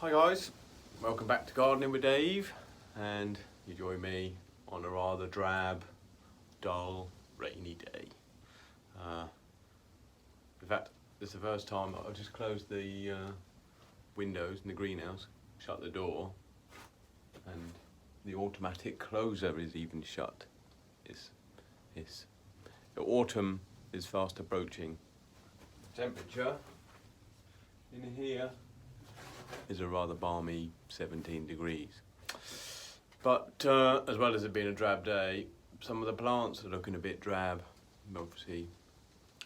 Hi guys, welcome back to Gardening with Dave, and you join me on a rather drab, dull, rainy day. In fact, this is the first time I've just closed the windows in the greenhouse, shut the door, and the automatic closer is even shut. The autumn is fast approaching. Temperature in here is a rather balmy 17 degrees. But as well as it being a drab day, some of the plants are looking a bit drab. Obviously,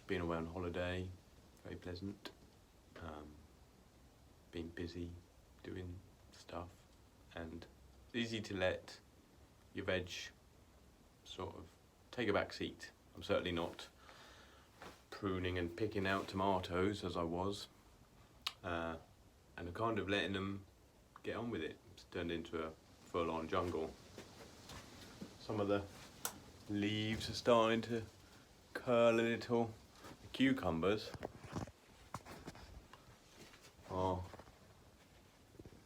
being away on holiday, very pleasant. Being busy, doing stuff, and easy to let your veg sort of take a back seat. I'm certainly not pruning and picking out tomatoes as I was. And kind of letting them get on with it. It's turned into a full-on jungle. Some of the leaves are starting to curl a little. The cucumbers are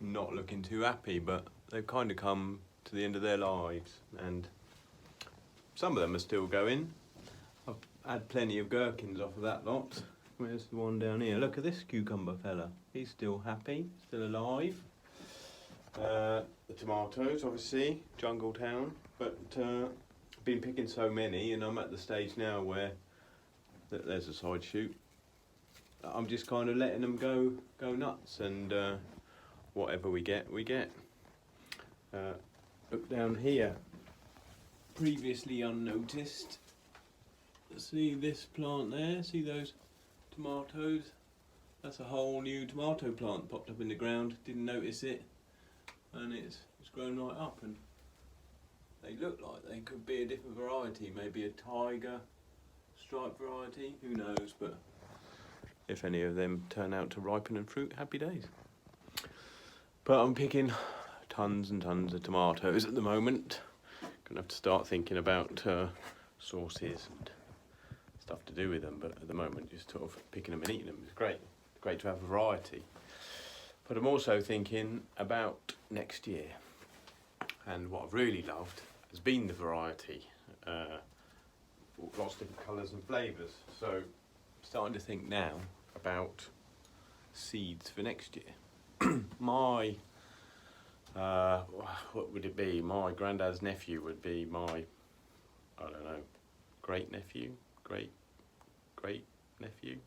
not looking too happy, but they've kind of come to the end of their lives, and some of them are still going. I've had plenty of gherkins off of that lot. Where's the one down here? Look at this cucumber fella. He's still happy, still alive. The tomatoes, obviously, jungle town. But I've been picking so many, and I'm at the stage now where there's a side shoot. I'm just kind of letting them go nuts, and whatever we get, we get. Look down here. Previously unnoticed. See this plant there? See those tomatoes? That's a whole new tomato plant popped up in the ground. Didn't notice it, and it's grown right up, and they look like they could be a different variety, maybe a tiger stripe variety, who knows. But if any of them turn out to ripen and fruit, happy days. But I'm picking tons and tons of tomatoes at the moment. Gonna have to start thinking about sauces and stuff to do with them, but at the moment just sort of picking them and eating them is great to have a variety. But I'm also thinking about next year, and what I've really loved has been the variety, lots of different colours and flavours. So starting to think now about seeds for next year. My what would it be? My granddad's nephew would be my, I don't know, great nephew, great nephew,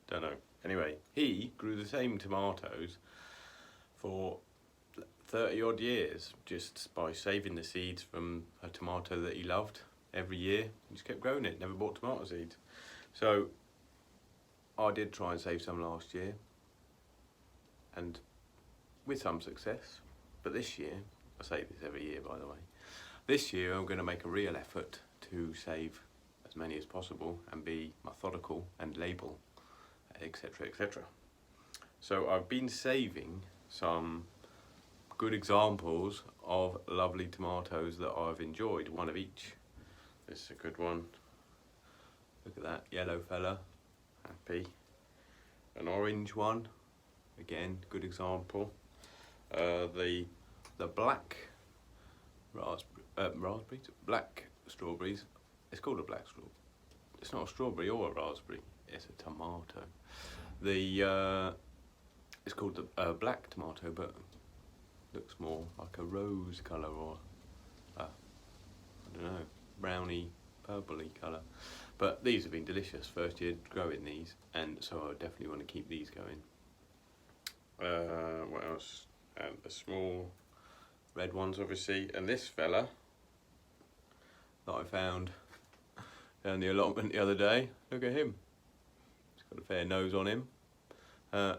don't know. Anyway, he grew the same tomatoes for 30 odd years just by saving the seeds from a tomato that he loved every year. He just kept growing it, never bought tomato seeds. So I did try and save some last year, and with some success. But this year, I say this every year by the way, this year I'm going to make a real effort to save as many as possible and be methodical and label, etc, etc. So I've been saving some good examples of lovely tomatoes that I've enjoyed, one of each. This is a good one. Look at that yellow fella, happy. An orange one, again, good example. The black raspberries, black strawberries. It's called a black strawberry. It's not a strawberry or a raspberry. It's a tomato. It's called the black tomato, but looks more like a rose colour, or I don't know, browny, purpley colour. But these have been delicious. First year growing these, and so I definitely want to keep these going. What else? And the small red ones, obviously, and this fella that I found down the allotment the other day. Look at him. He's got a fair nose on him. I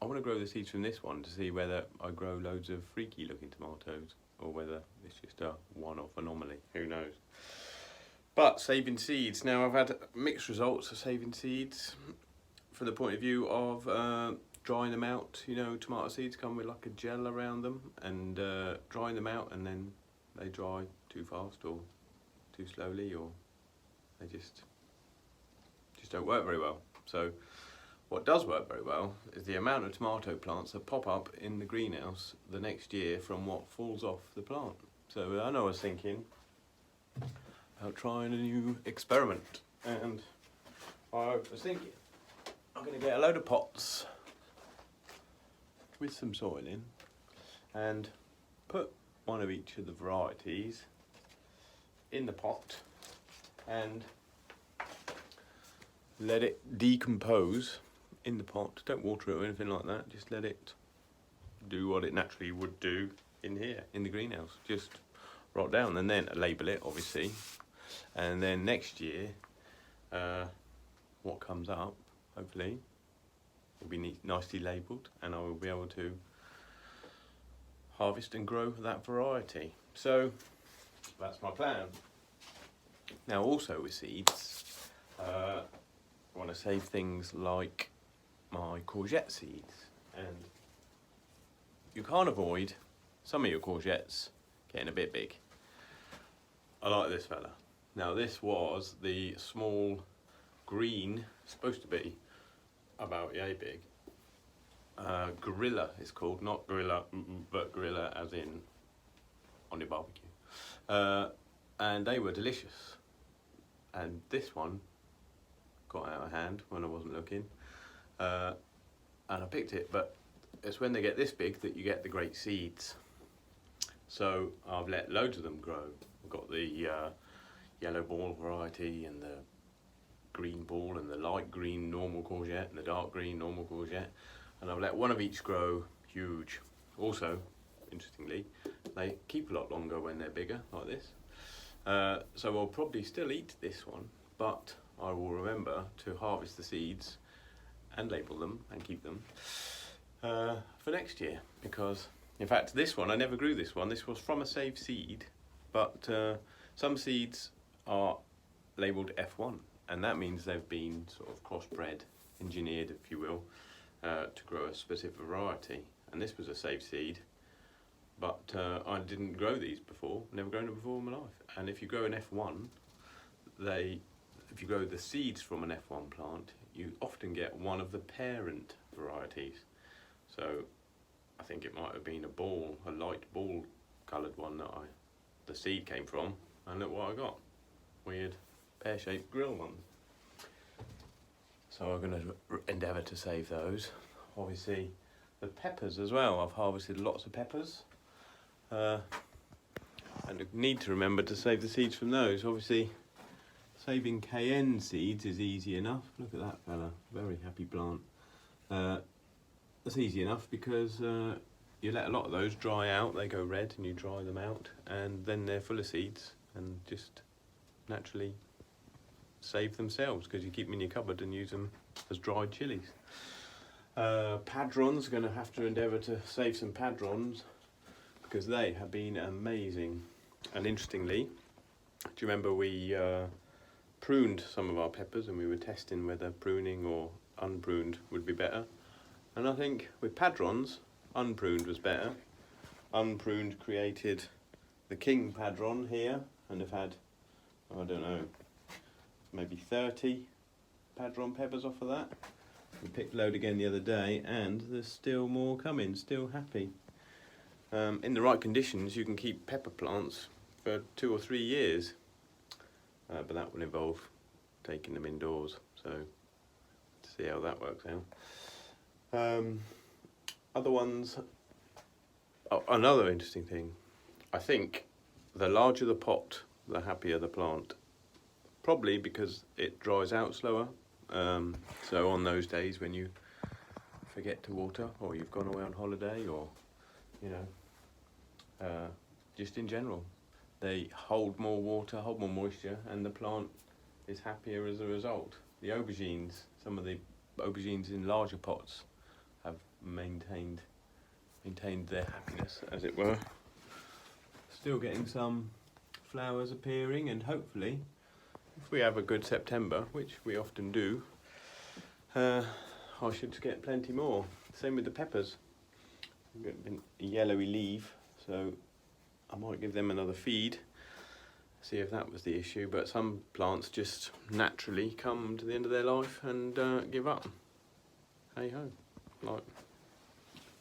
want to grow the seeds from this one to see whether I grow loads of freaky looking tomatoes or whether it's just a one-off anomaly. Who knows? But saving seeds. Now I've had mixed results of saving seeds from the point of view of drying them out. You know, tomato seeds come with like a gel around them, and drying them out, and then they dry too fast or too slowly, or they just don't work very well. So what does work very well is the amount of tomato plants that pop up in the greenhouse the next year from what falls off the plant. So I know I was thinking about trying a new experiment, and I was thinking I'm going to get a load of pots with some soil in and put one of each of the varieties in the pot and let it decompose in the pot. Don't water it or anything like that, just let it do what it naturally would do in here, in the greenhouse. Just rot down, and then label it, obviously. And then next year, what comes up, hopefully, will be nicely labelled, and I will be able to harvest and grow that variety. So, that's my plan. Now also with seeds, I want to save things like my courgette seeds, and you can't avoid some of your courgettes getting a bit big. I like this fella. Now this was the small green, supposed to be about yay big. Gorilla is called, not gorilla, but gorilla as in on your barbecue. And they were delicious. And this one got out of hand when I wasn't looking, and I picked it, but it's when they get this big that you get the great seeds. So I've let loads of them grow. I've got the yellow ball variety and the green ball and the light green normal courgette and the dark green normal courgette, and I've let one of each grow huge. Also, interestingly, they keep a lot longer when they're bigger, like this. So I'll probably still eat this one, but I will remember to harvest the seeds and label them and keep them for next year, because in fact this one, I never grew this one. This was from a saved seed, but some seeds are labelled F1, and that means they've been sort of crossbred, engineered if you will, to grow a specific variety. And this was a saved seed, but I didn't grow these before, never grown them before in my life. And if you grow an F1, if you grow the seeds from an F1 plant, you often get one of the parent varieties. So I think it might have been a light ball coloured one that the seed came from, and look what I got. Weird pear-shaped grill one. So I'm going to endeavour to save those. Obviously the peppers as well, I've harvested lots of peppers. And I need to remember to save the seeds from those. Obviously saving cayenne seeds is easy enough. Look at that fella, very happy plant. That's easy enough because you let a lot of those dry out, they go red and you dry them out, and then they're full of seeds and just naturally save themselves because you keep them in your cupboard and use them as dried chilies. Padrons, going to have to endeavour to save some padrons because they have been amazing. And interestingly, do you remember we pruned some of our peppers and we were testing whether pruning or unpruned would be better? And I think with padrons, unpruned was better. Unpruned created the king padron here, and have had, I don't know, maybe 30 padron peppers off of that. We picked a load again the other day, and there's still more coming, still happy. In the right conditions, you can keep pepper plants for 2 or 3 years, but that will involve taking them indoors, so let's see how that works out. Other ones, another interesting thing, I think the larger the pot, the happier the plant. Probably because it dries out slower. So on those days when you forget to water, or you've gone away on holiday, or just in general, they hold more water, hold more moisture, and the plant is happier as a result. The aubergines, some of the aubergines in larger pots have maintained their happiness, as it were. Still getting some flowers appearing, and hopefully, if we have a good September, which we often do, I should get plenty more. Same with the peppers. We've got a yellowy leaf, so I might give them another feed, see if that was the issue. But some plants just naturally come to the end of their life and give up. hey ho. Like,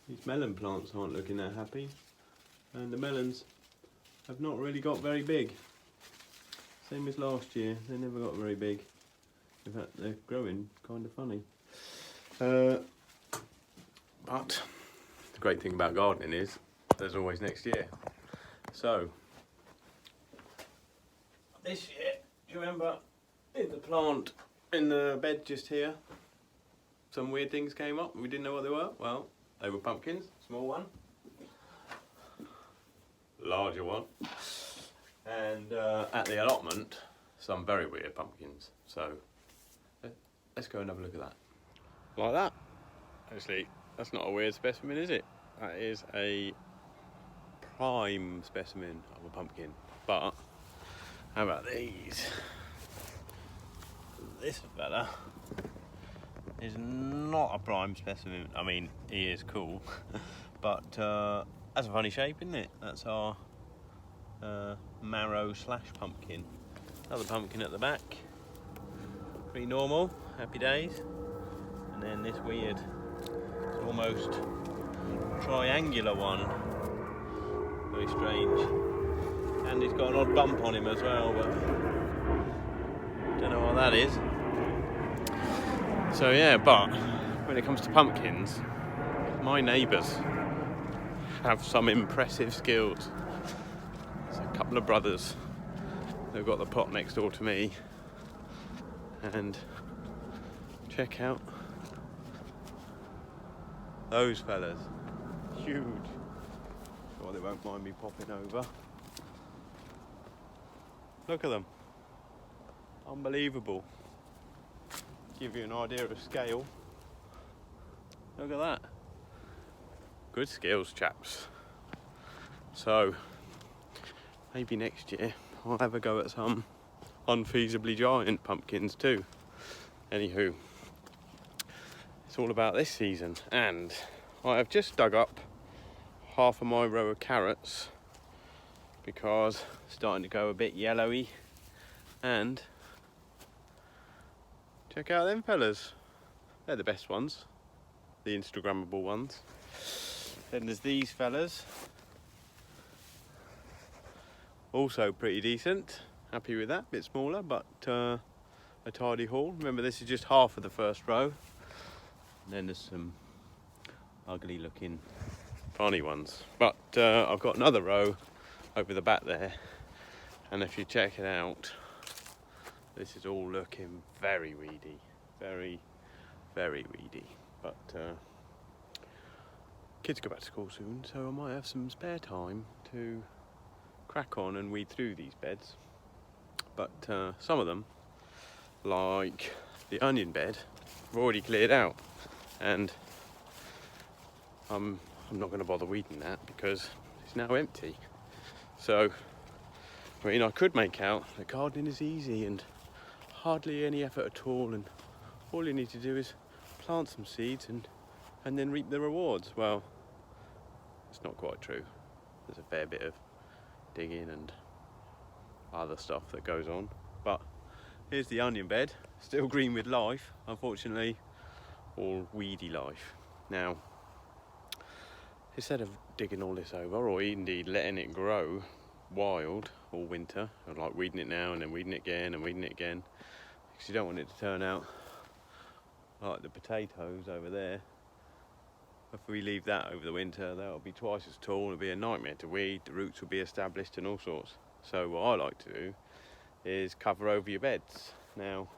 these melon plants aren't looking that happy, and the melons have not really got very big. Same as last year, they never got very big. In fact, they're growing kind of funny. But the great thing about gardening is there's always next year. So, this year, do you remember in the plant, in the bed just here, some weird things came up and we didn't know what they were? Well, they were pumpkins, small one, larger one, and at the allotment, some very weird pumpkins. So, let's go and have a look at that. Like that. Actually, that's not a weird specimen, is it? That is a prime specimen of a pumpkin. But, how about these? This fella is not a prime specimen. I mean, he is cool, but that's a funny shape, isn't it? That's our marrow / pumpkin. Another pumpkin at the back. Pretty normal, happy days. And then this weird, it's almost triangular one. Very strange. And he's got an odd bump on him as well, but don't know what that is. So yeah, but when it comes to pumpkins, my neighbours have some impressive skills. There's a couple of brothers. They've got the pot next door to me. And check out those fellas. Huge. Sure they won't mind me popping over. Look at them. Unbelievable. Give you an idea of scale. Look at that. Good skills, chaps. So, maybe next year I'll have a go at some unfeasibly giant pumpkins too. Anywho, it's all about this season, and I have just dug up half of my row of carrots because it's starting to go a bit yellowy. And check out them fellas, they're the best ones, the Instagrammable ones. Then there's these fellas, also pretty decent, happy with that, bit smaller but a tidy haul. Remember, this is just half of the first row, and then there's some ugly looking funny ones, but I've got another row over the back there, and if you check it out, this is all looking very weedy, very weedy. But kids go back to school soon, so I might have some spare time to crack on and weed through these beds. But some of them, like the onion bed, I've already cleared out, and I'm not going to bother weeding that because it's now empty. So, I mean, I could make out that gardening is easy and hardly any effort at all, and all you need to do is plant some seeds and then reap the rewards. Well, it's not quite true. There's a fair bit of digging and other stuff that goes on. But here's the onion bed, still green with life, unfortunately all weedy life. Now, instead of digging all this over, or indeed letting it grow wild all winter, or like weeding it now and then weeding it again and weeding it again, because you don't want it to turn out like the potatoes over there. If we leave that over the winter, that'll be twice as tall, it'll be a nightmare to weed, the roots will be established and all sorts. So what I like to do is cover over your beds. Now,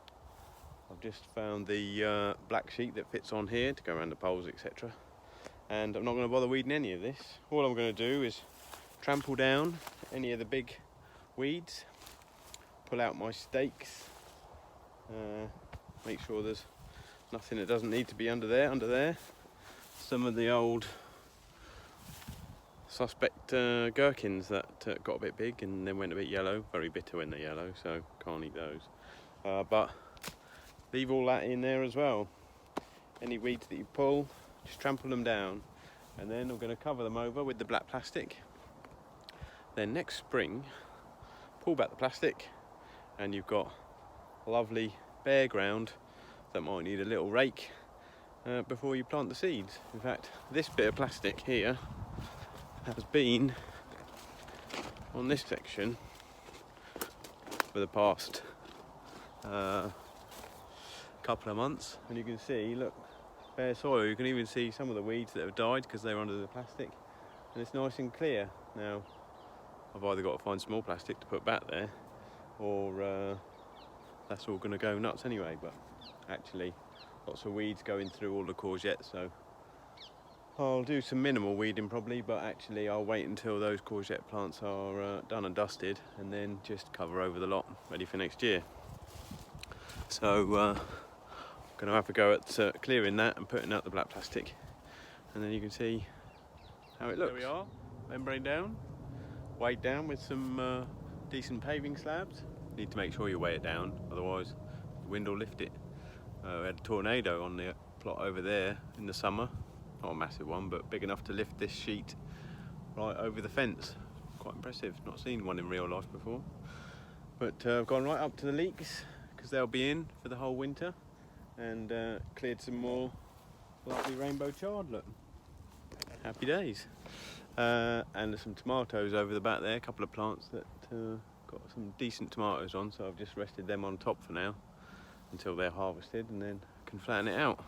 I've just found the black sheet that fits on here to go around the poles, etc. And I'm not going to bother weeding any of this. All I'm going to do is trample down any of the big weeds, pull out my stakes, make sure there's nothing that doesn't need to be under there. Some of the old suspect gherkins that got a bit big and then went a bit yellow, very bitter when they're yellow, so can't eat those. But leave all that in there as well. Any weeds that you pull, just trample them down, and then I'm going to cover them over with the black plastic. Then next spring, pull back the plastic, and you've got lovely bare ground that might need a little rake before you plant the seeds. In fact, this bit of plastic here has been on this section for the past couple of months, and you can see, look, bare soil. You can even see some of the weeds that have died because they were under the plastic, and it's nice and clear. Now I've either got to find some more plastic to put back there, or that's all going to go nuts anyway. But actually lots of weeds going through all the courgettes, so I'll do some minimal weeding probably, but actually I'll wait until those courgette plants are done and dusted, and then just cover over the lot ready for next year. So going to have a go at clearing that and putting out the black plastic, and then you can see how it looks. There we are, membrane down, weighed down with some decent paving slabs. You need to make sure you weigh it down, otherwise the wind will lift it. We had a tornado on the plot over there in the summer, not a massive one, but big enough to lift this sheet right over the fence. Quite impressive, not seen one in real life before. But I've gone right up to the leeks because they'll be in for the whole winter, and cleared some more lovely rainbow chard. Look, happy days. And there's some tomatoes over the back there, a couple of plants that got some decent tomatoes on, so I've just rested them on top for now until they're harvested, and then I can flatten it out.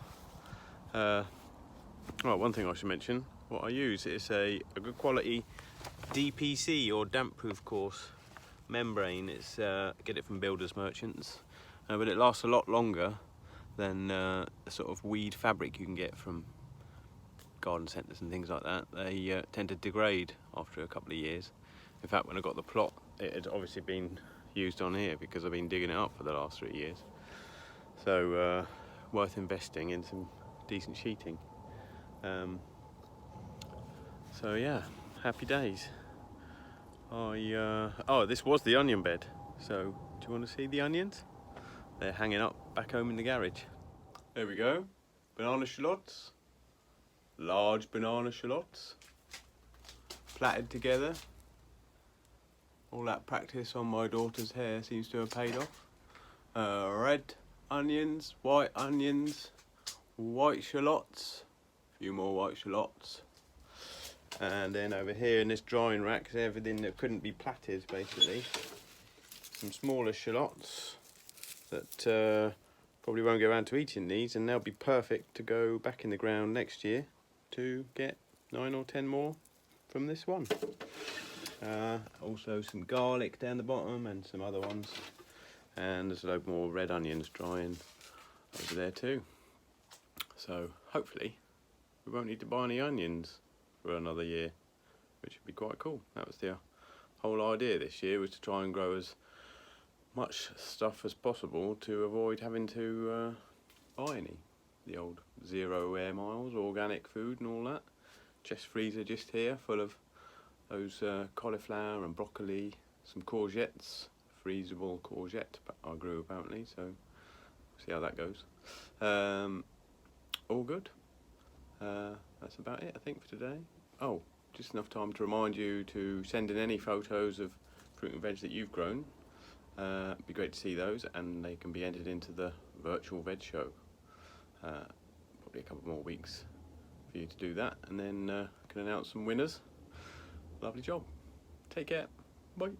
Right, one thing I should mention, what I use is a good quality DPC or damp proof course membrane. It's get it from builders merchants, but it lasts a lot longer than the sort of weed fabric you can get from garden centres and things like that. They tend to degrade after a couple of years. In fact, when I got the plot, it had obviously been used on here because I've been digging it up for the last 3 years. So worth investing in some decent sheeting. So yeah, happy days. Oh, this was the onion bed. So do you want to see the onions? They're hanging up back home in the garage. There we go, banana shallots, large banana shallots, plaited together. All that practice on my daughter's hair seems to have paid off. Red onions, white shallots, a few more white shallots. And then over here in this drying rack is everything that couldn't be plaited, basically. Some smaller shallots that probably won't go around to eating these, and they'll be perfect to go back in the ground next year to get 9 or 10 more from this one. Also some garlic down the bottom and some other ones, and there's a load more red onions drying over there too. So hopefully we won't need to buy any onions for another year, which would be quite cool. That was the whole idea this year, was to try and grow as much stuff as possible to avoid having to buy any. The old 0 air miles, organic food and all that. Chest freezer just here full of those cauliflower and broccoli, some courgettes, freezable courgette I grew apparently, so see how that goes. All good. That's about it I think for today. Oh, just enough time to remind you to send in any photos of fruit and veg that you've grown. It'd be great to see those, and they can be entered into the Virtual Veg Show. Probably a couple more weeks for you to do that, and then I can announce some winners. Lovely job. Take care. Bye.